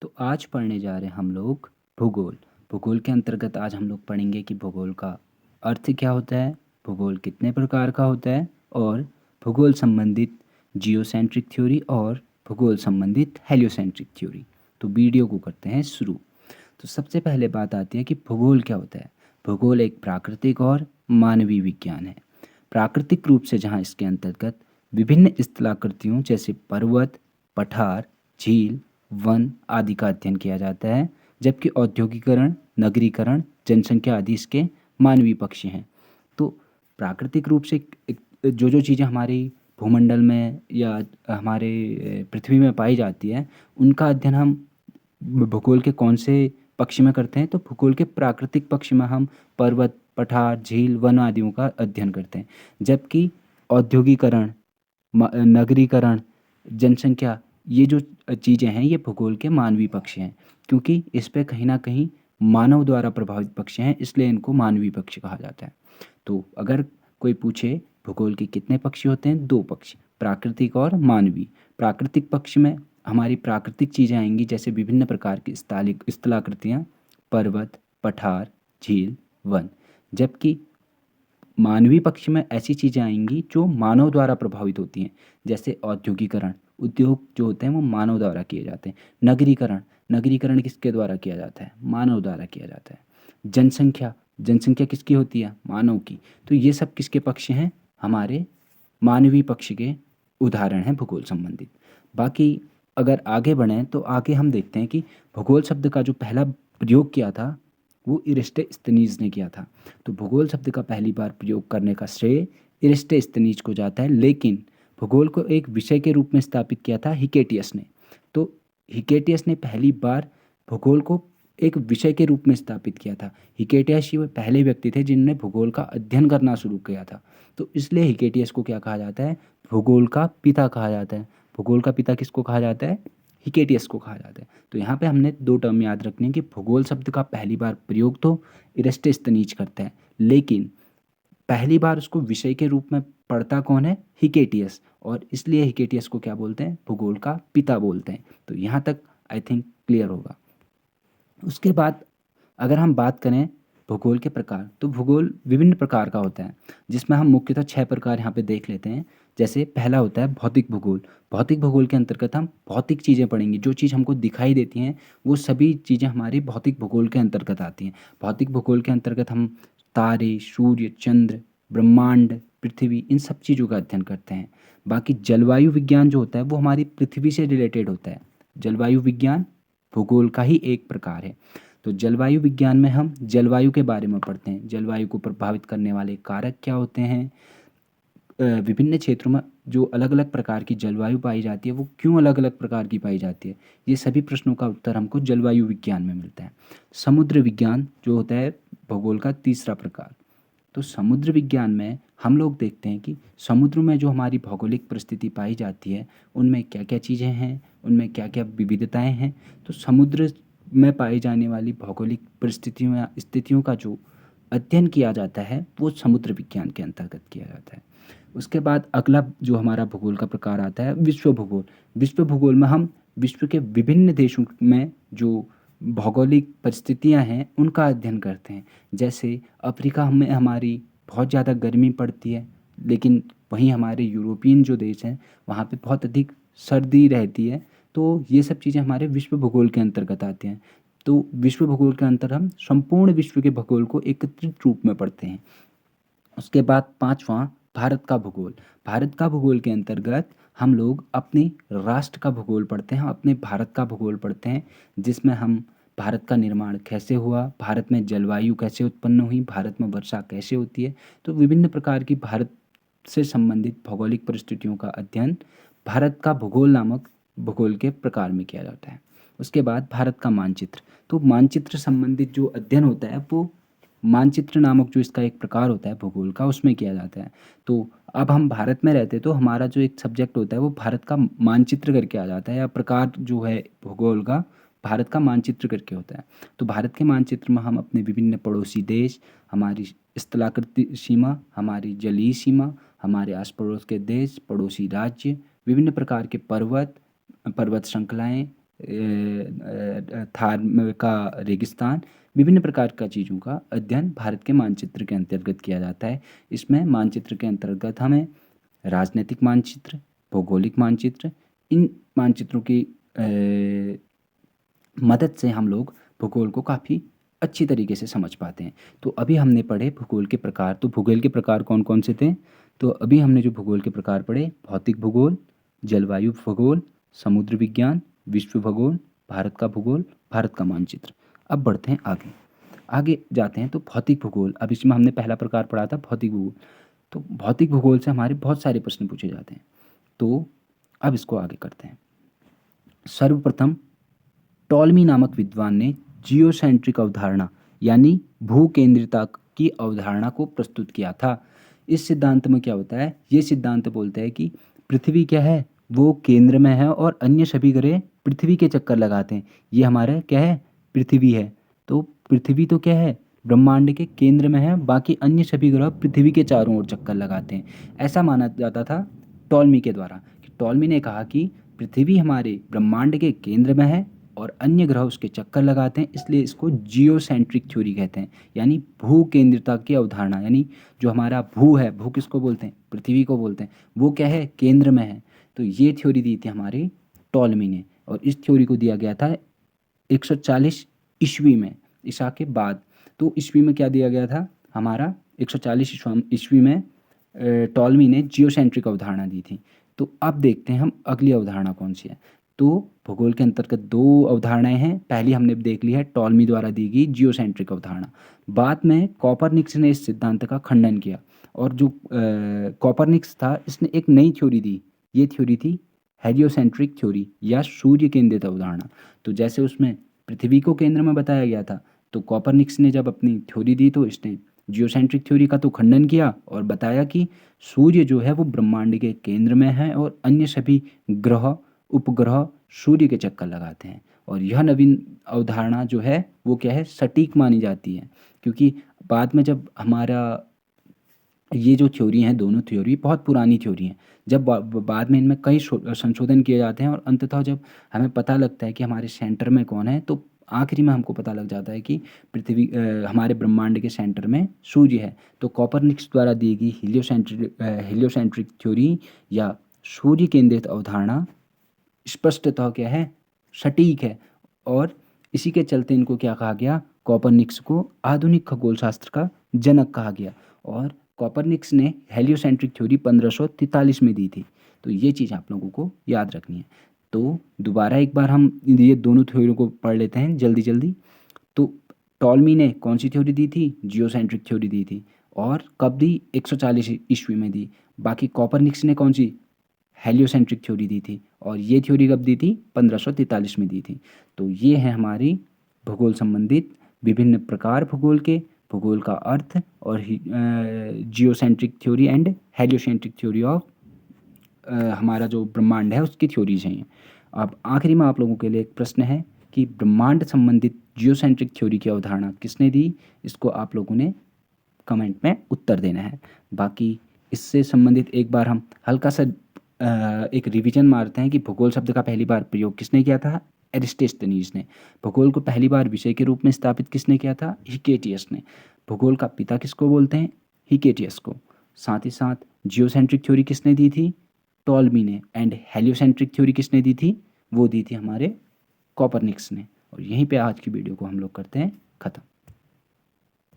तो आज पढ़ने जा रहे हैं हम लोग भूगोल। भूगोल के अंतर्गत आज हम लोग पढ़ेंगे कि भूगोल का अर्थ क्या होता है, भूगोल कितने प्रकार का होता है और भूगोल संबंधित जियोसेंट्रिक थ्योरी और भूगोल संबंधित हेलियोसेंट्रिक थ्योरी। तो वीडियो को करते हैं शुरू। तो सबसे पहले बात आती है कि भूगोल क्या होता है। भूगोल एक प्राकृतिक और मानवीय विज्ञान है। प्राकृतिक रूप से जहाँ इसके अंतर्गत विभिन्न स्थलाकृतियों जैसे पर्वत, पठार, झील, वन आदि का अध्ययन किया जाता है, जबकि औद्योगिकरण, नगरीकरण, जनसंख्या आदि इसके मानवीय पक्ष हैं। तो प्राकृतिक रूप से जो जो चीज़ें हमारी भूमंडल में या हमारे पृथ्वी में पाई जाती है, उनका अध्ययन हम भूगोल के कौन से पक्ष में करते हैं, तो भूगोल के प्राकृतिक पक्ष में हम पर्वत, पठार, झील, वन आदियों का अध्ययन करते हैं। जबकि औद्योगिकरण, नगरीकरण, जनसंख्या, ये जो चीज़ें हैं ये भूगोल के मानवीय पक्ष हैं, क्योंकि इस पे कहीं ना कहीं मानव द्वारा प्रभावित पक्ष हैं, इसलिए इनको मानवीय पक्ष कहा जाता है। तो अगर कोई पूछे भूगोल के कितने पक्ष होते हैं, दो पक्ष, प्राकृतिक और मानवीय। प्राकृतिक पक्ष में हमारी प्राकृतिक चीज़ें आएंगी, जैसे विभिन्न प्रकार की स्थलाकृतियाँ, पर्वत, पठार, झील, वन। जबकि मानवीय पक्ष में ऐसी चीज़ें आएंगी जो मानव द्वारा प्रभावित होती हैं, जैसे औद्योगिकरण, उद्योग जो होते हैं वो मानव द्वारा किए जाते हैं। नगरीकरण, नगरीकरण किसके द्वारा किया जाता है, मानव द्वारा किया जाता है। जनसंख्या, जनसंख्या किसकी होती है, मानव की। तो ये सब किसके पक्ष हैं, हमारे मानवीय पक्ष के उदाहरण हैं भूगोल संबंधित। बाकी अगर आगे बढ़ें तो आगे हम देखते हैं कि भूगोल शब्द का जो पहला प्रयोग किया था वो इरिस्टोस्थनीज ने किया था। तो भूगोल शब्द का पहली बार प्रयोग करने का श्रेय इरिस्टोस्थनीज को जाता है, लेकिन भूगोल को एक विषय के रूप में स्थापित किया था हिकेटियस ने। तो हिकेटियस ने पहली बार भूगोल को एक विषय के रूप में स्थापित किया था। हिकेटियस ही वो पहले व्यक्ति थे जिन्होंने भूगोल का अध्ययन करना शुरू किया था। तो इसलिए हिकेटियस को क्या कहा जाता है, भूगोल का पिता कहा जाता है। भूगोल का पिता किसको कहा जाता है, हिकेटियस को कहा जाता है। तो यहाँ पे हमने दो टर्म याद रखने हैं कि भूगोल शब्द का पहली बार प्रयोग तो इरिस्टोस्थनीज करता है, लेकिन पहली बार उसको विषय के रूप में पढ़ता कौन है, हिकेटियस। और इसलिए हिकेटियस को क्या बोलते हैं, भूगोल का पिता बोलते हैं। तो यहाँ तक आई थिंक क्लियर होगा। उसके बाद अगर हम बात करें भूगोल के प्रकार, तो भूगोल विभिन्न प्रकार का होता है, जिसमें हम मुख्यतः 6 प्रकार यहाँ पे देख लेते हैं। जैसे पहला होता है भौतिक भूगोल। भौतिक भूगोल के अंतर्गत हम भौतिक चीज़ें पढ़ेंगे, जो चीज़ हमको दिखाई देती हैं वो सभी चीज़ें हमारी भौतिक भूगोल के अंतर्गत आती हैं। भौतिक भूगोल के अंतर्गत हम तारे, सूर्य, चंद्र, ब्रह्मांड, पृथ्वी, इन सब चीज़ों का अध्ययन करते हैं। बाकी जलवायु विज्ञान जो होता है वो हमारी पृथ्वी से रिलेटेड होता है। जलवायु विज्ञान भूगोल का ही एक प्रकार है। तो जलवायु विज्ञान में हम जलवायु के बारे में पढ़ते हैं, जलवायु को प्रभावित करने वाले कारक क्या होते हैं, विभिन्न क्षेत्रों में जो अलग अलग प्रकार की जलवायु पाई जाती है वो क्यों अलग अलग प्रकार की पाई जाती है, ये सभी प्रश्नों का उत्तर हमको जलवायु विज्ञान में मिलता है। समुद्र विज्ञान जो होता है भूगोल का तीसरा प्रकार। तो समुद्र विज्ञान में हम लोग देखते हैं कि समुद्र में जो हमारी भौगोलिक परिस्थिति पाई जाती है उनमें क्या क्या चीज़ें हैं, उनमें क्या क्या विविधताएं हैं। तो समुद्र में पाई जाने वाली भौगोलिक परिस्थितियों या स्थितियों का जो अध्ययन किया जाता है वो समुद्र विज्ञान के अंतर्गत किया जाता है। उसके बाद अगला जो हमारा भूगोल का प्रकार आता है विश्व भूगोल। विश्व भूगोल में हम विश्व के विभिन्न देशों में जो भौगोलिक परिस्थितियां हैं उनका अध्ययन करते हैं। जैसे अफ्रीका में हमारी बहुत ज़्यादा गर्मी पड़ती है, लेकिन वहीं हमारे यूरोपियन जो देश हैं वहाँ पे बहुत अधिक सर्दी रहती है। तो ये सब चीज़ें हमारे विश्व भूगोल के अंतर्गत आती हैं। तो विश्व भूगोल के अंतर हम संपूर्ण विश्व के भूगोल को एकत्रित रूप में पढ़ते हैं। उसके बाद पांचवा भारत का भूगोल। भारत का भूगोल के अंतर्गत हम लोग अपने राष्ट्र का भूगोल पढ़ते हैं, अपने भारत का भूगोल पढ़ते हैं, जिसमें हम भारत का निर्माण कैसे हुआ, भारत में जलवायु कैसे उत्पन्न हुई, भारत में वर्षा कैसे होती है। तो विभिन्न प्रकार की भारत से संबंधित भौगोलिक परिस्थितियों का अध्ययन भारत का भूगोल नामक भूगोल के प्रकार में किया जाता है। उसके बाद भारत का मानचित्र। तो मानचित्र संबंधित जो अध्ययन होता है वो मानचित्र नामक जो इसका एक प्रकार होता है भूगोल का, उसमें किया जाता है। तो अब हम भारत में रहते तो हमारा जो एक सब्जेक्ट होता है वो भारत का मानचित्र करके आ जाता है, या प्रकार जो है भूगोल का भारत का मानचित्र करके होता है। तो भारत के मानचित्र में हम अपने विभिन्न पड़ोसी देश, हमारी स्थलाकृति सीमा, हमारी जलीय सीमा, हमारे आस पड़ोस के देश, पड़ोसी राज्य, विभिन्न प्रकार के पर्वत, पर्वत श्रृंखलाएं, थार का रेगिस्तान, विभिन्न प्रकार का चीज़ों का अध्ययन भारत के मानचित्र के अंतर्गत किया जाता है। इसमें मानचित्र के अंतर्गत हमें राजनीतिक मानचित्र, भौगोलिक मानचित्र, इन मानचित्रों की मदद से हम लोग भूगोल को काफ़ी अच्छी तरीके से समझ पाते हैं। तो अभी हमने पढ़े भूगोल के प्रकार। तो भूगोल के प्रकार कौन कौन से थे? तो अभी हमने जो भूगोल के प्रकार पढ़े, भौतिक भूगोल, जलवायु भूगोल, समुद्र विज्ञान, विश्व भूगोल, भारत का भूगोल, भारत का मानचित्र। अब बढ़ते हैं आगे। आगे जाते हैं तो भौतिक भूगोल। अब इसमें हमने पहला प्रकार पढ़ा था भौतिक भूगोल। तो भौतिक भूगोल से हमारे बहुत सारे प्रश्न पूछे जाते हैं। तो अब इसको आगे करते हैं। सर्वप्रथम टॉलमी नामक विद्वान ने जियोसेंट्रिक अवधारणा यानी भू केंद्रिता की अवधारणा को प्रस्तुत किया था। इस सिद्धांत में क्या होता है? ये सिद्धांत बोलता है कि पृथ्वी क्या है, वो केंद्र में है और अन्य सभी ग्रह पृथ्वी के चक्कर लगाते हैं। ये हमारा क्या है? पृथ्वी है। तो पृथ्वी तो क्या है? ब्रह्मांड के केंद्र में है, बाकी अन्य सभी ग्रह पृथ्वी के चारों ओर चक्कर लगाते हैं। ऐसा माना जाता था टॉलमी के द्वारा। टॉलमी ने कहा कि पृथ्वी हमारे ब्रह्मांड के केंद्र में है और अन्य ग्रह उसके चक्कर लगाते हैं, इसलिए इसको जियोसेंट्रिक थ्योरी कहते हैं, यानी भू केंद्रिता की अवधारणा। यानी जो हमारा भू है, भू किसको बोलते हैं? पृथ्वी को बोलते हैं। वो क्या है? केंद्र में है। तो ये थ्योरी दी थी हमारे टॉलमी ने, और इस थ्योरी को दिया गया था 140 ईस्वी में, ईसा के बाद। तो ईस्वी में क्या दिया गया था हमारा? 140 ईस्वी में टॉलमी ने जियोसेंट्रिक अवधारणा दी थी। तो अब देखते हैं हम अगली अवधारणा कौन सी है। तो भूगोल के अंतर्गत दो अवधारणाएं हैं। पहली हमने देख ली है टॉलमी द्वारा दी गई जियोसेंट्रिक अवधारणा। बाद में कॉपरनिक्स ने इस सिद्धांत का खंडन किया, और जो कॉपरनिक्स था इसने एक नई थ्योरी दी। ये थ्योरी थी हेलियोसेंट्रिक थ्योरी या सूर्य केंद्रित अवधारणा। तो जैसे उसमें पृथ्वी को केंद्र में बताया गया था, तो कॉपरनिक्स ने जब अपनी थ्योरी दी तो इसने जियोसेंट्रिक थ्योरी का तो खंडन किया और बताया कि सूर्य जो है वो ब्रह्मांड के केंद्र में है और अन्य सभी ग्रह उपग्रह सूर्य के चक्कर लगाते हैं। और यह नवीन अवधारणा जो है वो क्या है? सटीक मानी जाती है, क्योंकि बाद में जब हमारा ये जो थ्योरी हैं, दोनों थ्योरी बहुत पुरानी थ्योरी हैं। जब बाद में इनमें कई संशोधन किए जाते हैं और अंततः जब हमें पता लगता है कि हमारे सेंटर में कौन है, तो आखिरी में हमको पता लग जाता है कि पृथ्वी हमारे ब्रह्मांड के सेंटर में सूर्य है। तो कॉपरनिक्स द्वारा दी गई हेलियोसेंट्रिक थ्योरी या सूर्य केंद्रित अवधारणा स्पष्टतः क्या है? सटीक है। और इसी के चलते इनको क्या कहा गया? कॉपरनिक्स को आधुनिक खगोल शास्त्र का जनक कहा गया। और कॉपरनिक्स ने हेलियोसेंट्रिक थ्योरी 1543 में दी थी। तो ये चीज़ आप लोगों को याद रखनी है। तो दोबारा एक बार हम ये दोनों थ्योरी को पढ़ लेते हैं जल्दी जल्दी। तो टॉलमी ने कौन सी थ्योरी दी थी? जियोसेंट्रिक थ्योरी दी थी। और कब दी? 140 ईस्वी में दी। बाकी कॉपरनिक्स ने कौन सी? हेलियोसेंट्रिक थ्योरी दी थी। और ये थ्योरी कब दी थी? 1543 में दी थी। तो ये है हमारी भूगोल संबंधित विभिन्न प्रकार भूगोल के, भूगोल का अर्थ, और geocentric theory and heliocentric theory of हमारा जो ब्रह्मांड है उसकी थ्योरीज हैं। अब आखिरी में आप लोगों के लिए एक प्रश्न है कि ब्रह्मांड संबंधित जियोसेंट्रिक थ्योरी की अवधारणा किसने दी? इसको आप लोगों ने कमेंट में उत्तर देना है। बाकी इससे संबंधित एक बार हम हल्का सा एक रिवीजन मारते हैं कि भूगोल शब्द का पहली बार प्रयोग किसने किया था? एरिस्टोस्थेनीज ने। भूगोल को पहली बार विषय के रूप में स्थापित किसने किया था? हिकेटियस ने। भूगोल का पिता किसको बोलते हैं? हिकेटियस को। साथ ही साथ जियोसेंट्रिक थ्योरी किसने दी थी? टॉलमी ने। एंड हेलियोसेंट्रिक थ्योरी किसने दी थी? वो दी थी हमारे कॉपरनिक्स ने। और यहीं पे आज की वीडियो को हम लोग करते हैं ख़त्म।